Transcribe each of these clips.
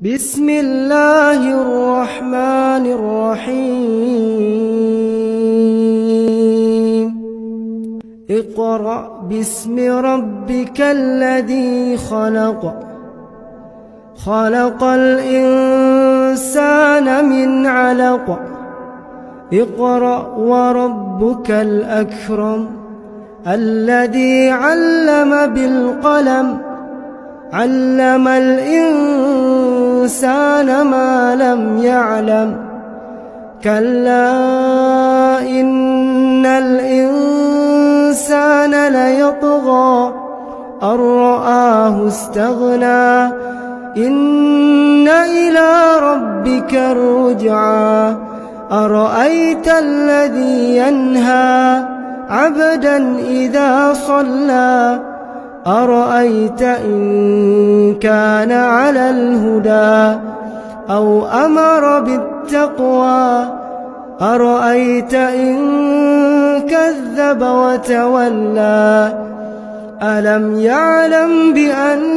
بسم الله الرحمن الرحيم اقرأ باسم ربك الذي خلق خلق الإنسان من علق اقرأ وربك الأكرم الذي علم بالقلم علم الإنسان ما لم يعلم كلا إن الإنسان ليطغى أن رآه استغنى إن إلى ربك الرجعى أرأيت الذي ينهى عبدا إذا صلى أرأيت إن كان على الهدى أو أمر بالتقوى أرأيت إن كذب وتولى ألم يعلم بأن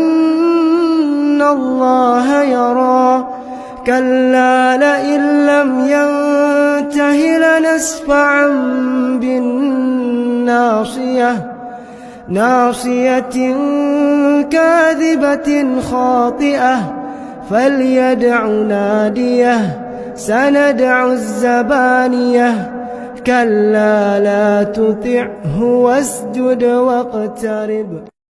الله يرى كلا لئن لم ينته لنسفعا بالناصية ناصية كاذبة خاطئة فليدع ناديه سندع الزبانية كلا لا تطعه واسجد واقترب